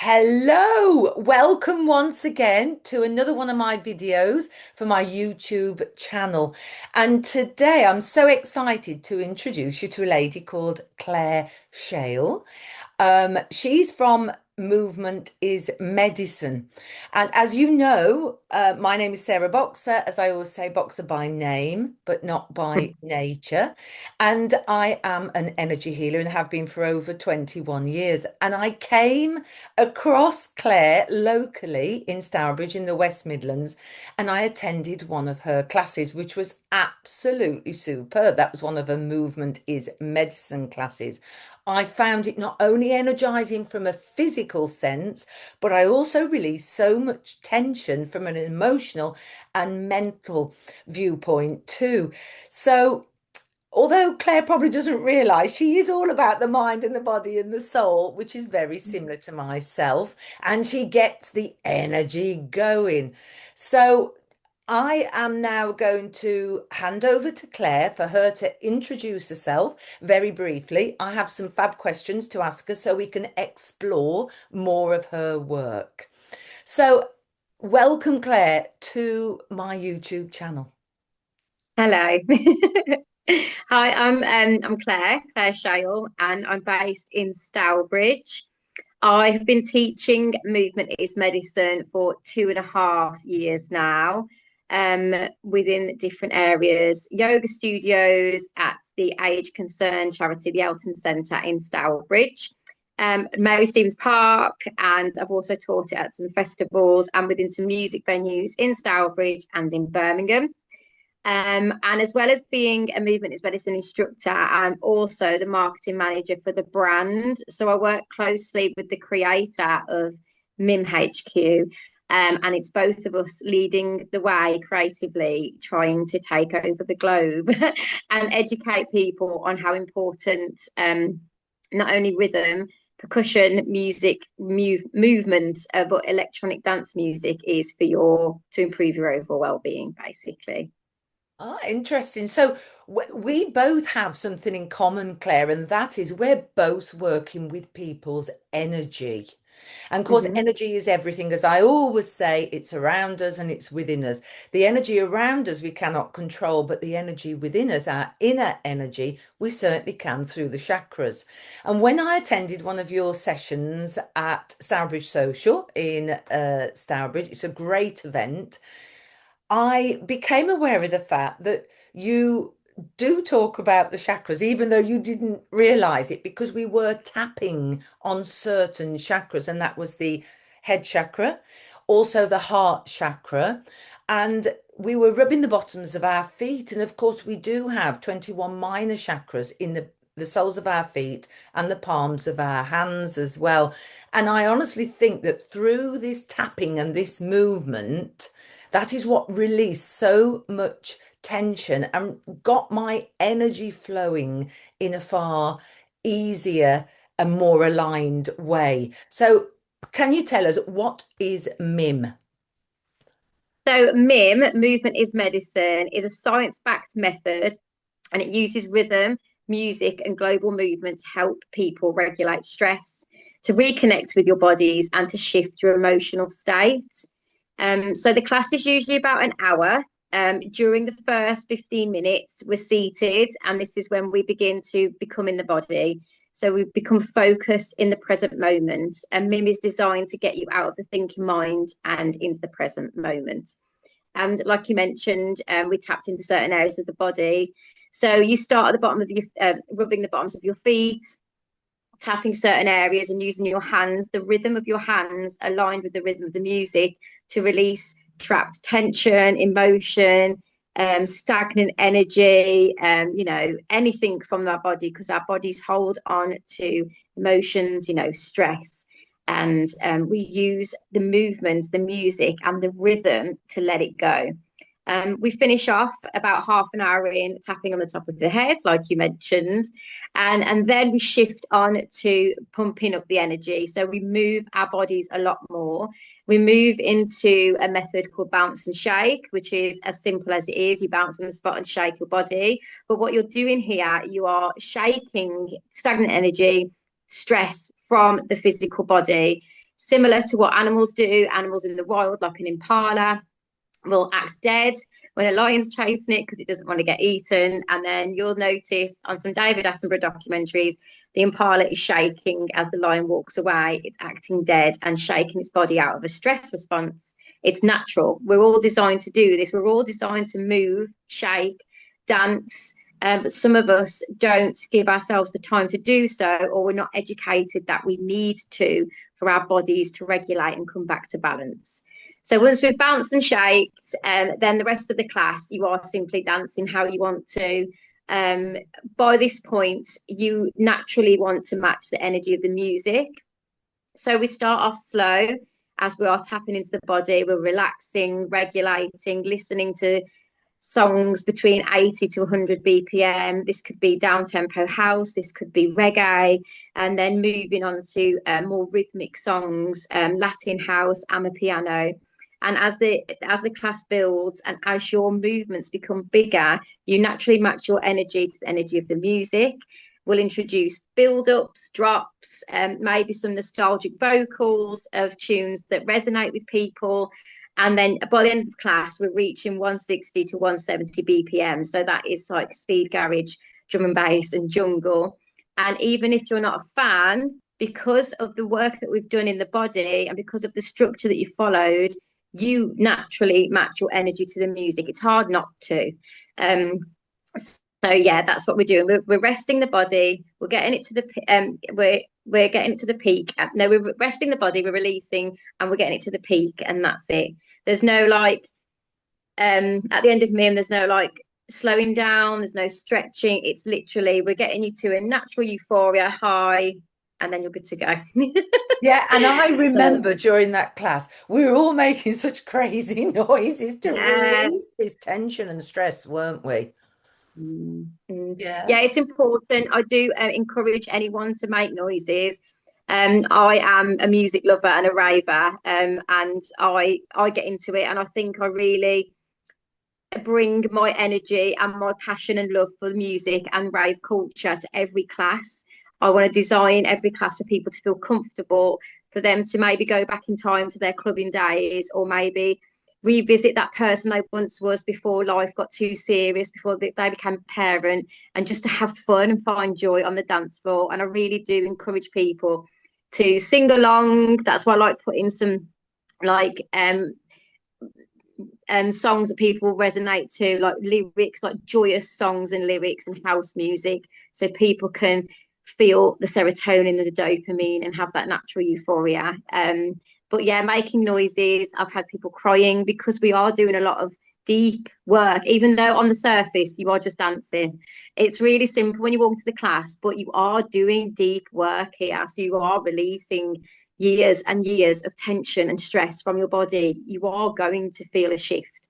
Hello, welcome once again to another one of my videos for my YouTube channel. And today I'm so excited to introduce you to a lady called Claire Shayle. She's from Movement is Medicine. And as you know, my name is Sarah Boxer, as I always say, Boxer by name, but not by nature. And I am an energy healer and have been for over 21 years. And I came across Claire locally in Stourbridge in the West Midlands, and I attended one of her classes, which was absolutely superb. That was one of her Movement is Medicine classes. I found it not only energizing from a physical sense, but I also released so much tension from an emotional and mental viewpoint too. So, although Claire probably doesn't realize, she is all about the mind and the body and the soul, which is very similar to myself, and she gets the energy going. So, I am now going to hand over to Claire for her to introduce herself very briefly. I have some fab questions to ask her so we can explore more of her work. So, welcome, Claire, to my YouTube channel. Hello. Hi, I'm Claire Shayle, and I'm based in Stourbridge. I have been teaching movement is medicine for 2.5 years now, within different areas, yoga studios at the Age Concern charity, the Elton Centre in Stourbridge, Mary Stevens Park, and I've also taught it at some festivals and within some music venues in Stourbridge and in Birmingham. And as well as being a movement is medicine instructor, I'm also the marketing manager for the brand. So I work closely with the creator of MIM HQ. And it's both of us leading the way creatively, trying to take over the globe and educate people on how important not only rhythm, percussion, music, movement, but electronic dance music is for to improve your overall well-being, basically. Ah, interesting. So we both have something in common, Claire, and that is we're both working with people's energy. And of course, Mhm. energy is everything. As I always say, it's around us and it's within us. The energy around us we cannot control, but the energy within us, our inner energy, we certainly can through the chakras. And when I attended one of your sessions at Stourbridge Social in Stourbridge, it's a great event. I became aware of the fact that you do talk about the chakras, even though you didn't realize it, because we were tapping on certain chakras, and that was the head chakra, also the heart chakra, and we were rubbing the bottoms of our feet. And of course, we do have 21 minor chakras in the soles of our feet and the palms of our hands as well. And I honestly think that through this tapping and this movement, that is what released so much tension and got my energy flowing in a far easier and more aligned way. So, can you tell us what is MIM? So, MIM, movement is medicine, is a science-backed method, and it uses rhythm, music, and global movement to help people regulate stress, to reconnect with your bodies, and to shift your emotional state. So the class is usually about an hour. During the first 15 minutes, we're seated, and this is when we begin to become in the body. So we become focused in the present moment. And MIM is designed to get you out of the thinking mind and into the present moment. And like you mentioned, we tapped into certain areas of the body. So you start at the bottom of your, rubbing the bottoms of your feet, tapping certain areas and using your hands, the rhythm of your hands aligned with the rhythm of the music to release trapped tension, emotion, stagnant energy, anything from our body, because our bodies hold on to emotions, stress. And we use the movements, the music, and the rhythm to let it go. We finish off about half an hour in tapping on the top of the head, like you mentioned, and then we shift on to pumping up the energy. So we move our bodies a lot more. We move into a method called bounce and shake, which is as simple as it is. You bounce on the spot and shake your body. But what you're doing here, you are shaking stagnant energy, stress from the physical body. similar to what animals do. Animals in the wild, like an impala, will act dead when a lion's chasing it because it doesn't want to get eaten. And then you'll notice on some David Attenborough documentaries, the impala is shaking as the lion walks away. It's acting dead and shaking its body out of a stress response. It's natural. We're all designed to do this. We're all designed to move, shake, dance. But some of us don't give ourselves the time to do so, or we're not educated that we need to for our bodies to regulate and come back to balance. So once we've bounced and shaked, then the rest of the class, you are simply dancing how you want to. Um, by this point, you naturally want to match the energy of the music. So we start off slow as we are tapping into the body. We're relaxing, regulating, listening to songs between 80 to 100 BPM. This could be down tempo house, this could be reggae, and then moving on to more rhythmic songs, Latin house, amapiano. And as the class builds and as your movements become bigger, you naturally match your energy to the energy of the music. We'll introduce build-ups, drops, maybe some nostalgic vocals of tunes that resonate with people. And then by the end of class, we're reaching 160 to 170 BPM. So that is like speed garage, drum and bass, and jungle. And even if you're not a fan, because of the work that we've done in the body and because of the structure that you followed, you naturally match your energy to the music. It's hard not to. Um, so yeah, that's what we're doing. We're resting the body. We're getting it to the we're getting it to the peak. No, we're resting the body. We're releasing, and we're getting it to the peak, and that's it. There's no like at the end of MIM. There's no like slowing down. There's no stretching. It's literally we're getting you to a natural euphoria high, and then you're good to go. Yeah, and I So, remember during that class, we were all making such crazy noises to yeah. release this tension and stress, weren't we? Mm, mm. Yeah. Yeah, it's important. I do encourage anyone to make noises. I am a music lover and a raver, and I get into it, and I think I really bring my energy and my passion and love for music and rave culture to every class. I want to design every class for people to feel comfortable, for them to maybe go back in time to their clubbing days, or maybe revisit that person they once was before life got too serious, before they became a parent, and just to have fun and find joy on the dance floor. And I really do encourage people to sing along. That's why I like putting some like songs that people resonate to, like lyrics, like joyous songs and lyrics and house music, so people can feel the serotonin and the dopamine and have that natural euphoria. But yeah, making noises. I've had people crying because we are doing a lot of deep work, even though on the surface you are just dancing. It's really simple when you walk into the class, but you are doing deep work here. So you are releasing years and years of tension and stress from your body. You are going to feel a shift.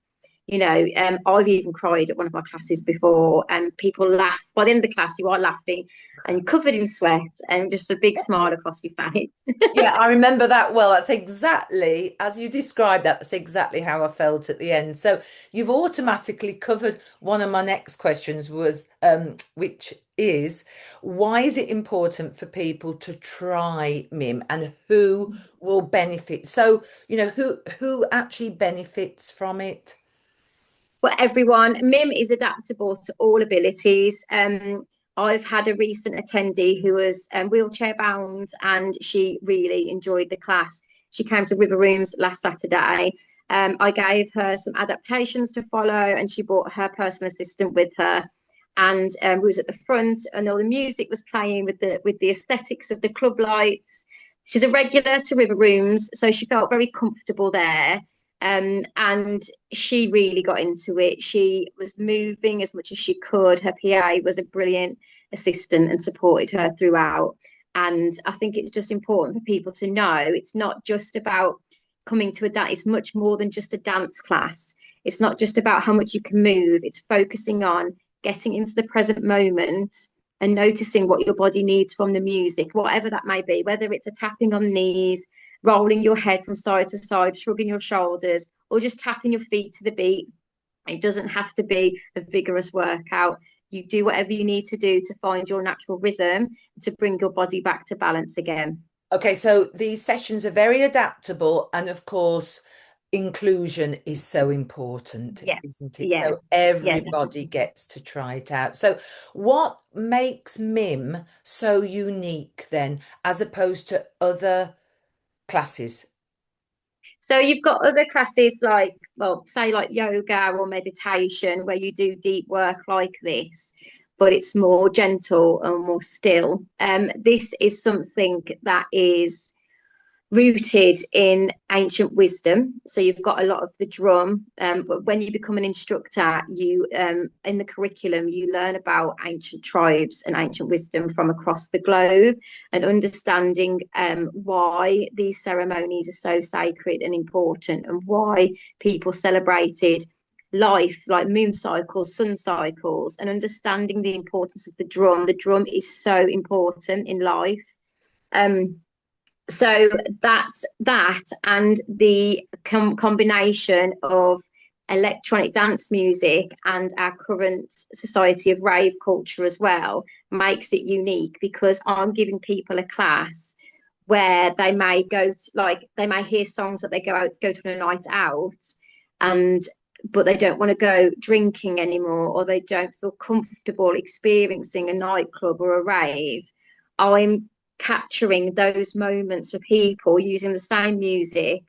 I've even cried at one of my classes before, and people laugh. By the end of the class, you are laughing and you're covered in sweat and just a big smile across your face. Yeah, I remember that well. That's exactly, as you described that, that's exactly how I felt at the end. So you've automatically covered one of my next questions was, which is, why is it important for people to try MIM and who will benefit? So, who actually benefits from it? Well, everyone, MIM is adaptable to all abilities. I've had a recent attendee who was wheelchair bound, and she really enjoyed the class. She came to River Rooms last Saturday. I gave her some adaptations to follow, and she brought her personal assistant with her. And we was at the front, and all the music was playing with the aesthetics of the club lights. She's a regular to River Rooms, so she felt very comfortable there. And she really got into it. She was moving as much as she could. Her PA was a brilliant assistant and supported her throughout. And I think it's just important for people to know it's not just about coming to a dance, it's much more than just a dance class. It's not just about how much you can move, it's focusing on getting into the present moment and noticing what your body needs from the music, whatever that may be, whether it's a tapping on knees, rolling your head from side to side, shrugging your shoulders, or just tapping your feet to the beat. It doesn't have to be a vigorous workout. You do whatever you need to do to find your natural rhythm to bring your body back to balance again. Okay, so these sessions are very adaptable, and of course, inclusion is so important, Yeah, isn't it? yeah, So yeah, everybody definitely. gets to try it out. So, what makes MIM so unique then, as opposed to other classes? So you've got other classes like, well, say like yoga or meditation where you do deep work like this, but it's more gentle and more still. This is something that is rooted in ancient wisdom. So you've got a lot of the drum, but when you become an instructor, you in the curriculum you learn about ancient tribes and ancient wisdom from across the globe, and understanding why these ceremonies are so sacred and important, and why people celebrated life like moon cycles, sun cycles, and understanding the importance of the drum. The drum is so important in life. Um, so that's that, and the combination of electronic dance music and our current society of rave culture as well makes it unique, because I'm giving people a class where they may they may hear songs that they go to a night out, and but they don't want to go drinking anymore, or they don't feel comfortable experiencing a nightclub or a rave. I'm capturing those moments for people using the same music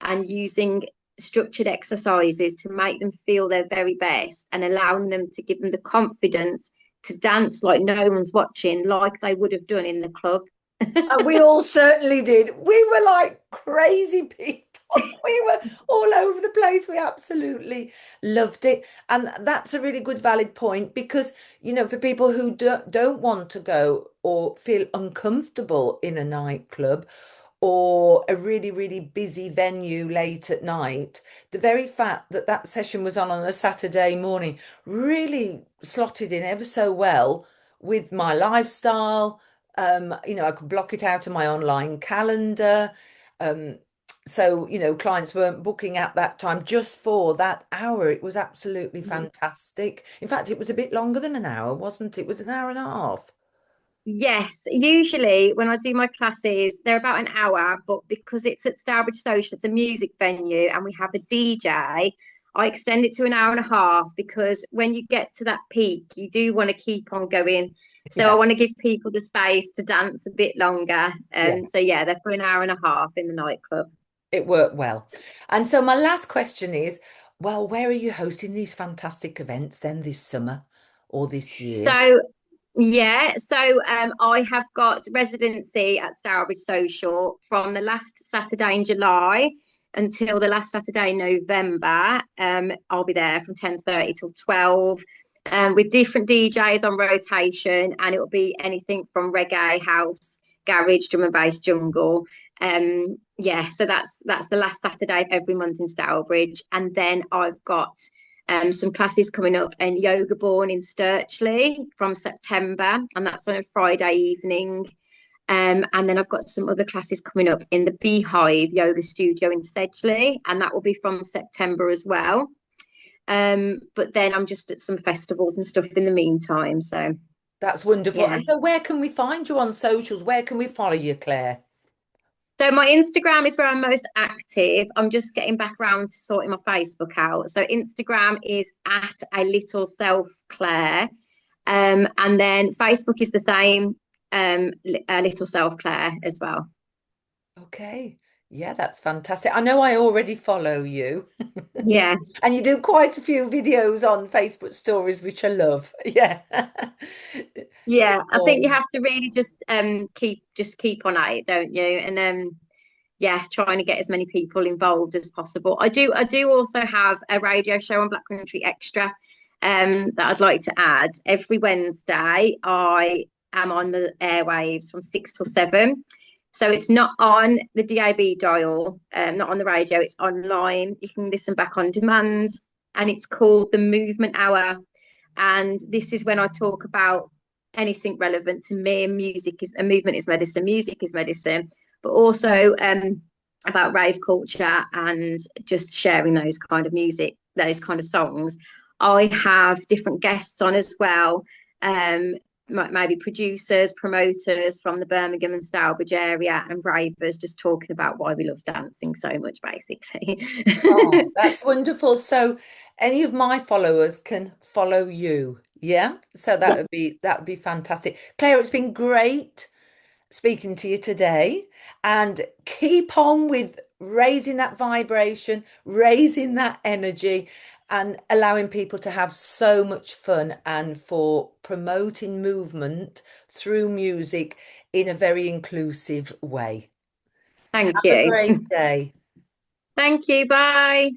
and using structured exercises to make them feel their very best, and allowing them to give them the confidence to dance like no one's watching, like they would have done in the club. And we all certainly did. We were like crazy people. We were all over the place. We absolutely loved it. And that's a really good, valid point because, for people who don't want to go or feel uncomfortable in a nightclub or a really, really busy venue late at night, the very fact that that session was on a Saturday morning really slotted in ever so well with my lifestyle. I could block it out of my online calendar. Um, so, clients weren't booking at that time just for that hour. It was absolutely fantastic. In fact, it was a bit longer than an hour, wasn't it? It was an hour and a half. Yes, usually when I do my classes, they're about an hour, but because it's at Stourbridge Social, it's a music venue, and we have a DJ, I extend it to an hour and a half, because when you get to that peak, you do want to keep on going. So I Yeah, want to give people the space to dance a bit longer. yeah, So yeah, they're for an hour and a half in the nightclub. it worked well. And so my last question is, well, where are you hosting these fantastic events then this summer or this year? So yeah, so I have got residency at Stourbridge Social from the last Saturday in July until the last Saturday in November. I'll be there from 10:30 till 12, with different DJs on rotation, and it'll be anything from reggae, house, garage, drum and bass, jungle. Yeah, so that's the last Saturday of every month in Stourbridge, and then I've got some classes coming up in Yoga Born in Sturchley from September, and that's on a Friday evening. And then I've got some other classes coming up in the Beehive Yoga Studio in Sedgley, and that will be from September as well. But then I'm just at some festivals and stuff in the meantime. So That's wonderful. yeah. And so where can we find you on socials? Where can we follow you, Claire? So my Instagram is where I'm most active. I'm just getting back around to sorting my Facebook out. So Instagram is at a little self Claire. And then Facebook is the same, a little self Claire as well. Okay. Yeah, that's fantastic. I know I already follow you. Yeah. And you do quite a few videos on Facebook stories, which I love. Yeah. Yeah. I think you Oh, have to really just keep on at it, don't you? And yeah, trying to get as many people involved as possible. I do also have a radio show on Black Country Extra that I'd like to add. Every Wednesday I am on the airwaves from 6 till 7. So it's not on the DAB dial, not on the radio, it's online. You can listen back on demand, and it's called the Movement Hour. And this is when I talk about anything relevant to me. Music is a movement is medicine, music is medicine, but also about rave culture and just sharing those kind of music, those kind of songs. I have different guests on as well. maybe producers, promoters from the Birmingham and Stourbridge area, and ravers just talking about why we love dancing so much, basically. Oh, that's wonderful. So any of my followers can follow you. Yeah. So Yeah, that would be fantastic. Claire, it's been great speaking to you today, and keep on with raising that vibration, raising that energy, and allowing people to have so much fun and for promoting movement through music in a very thank have a you. great day. Thank you. Bye.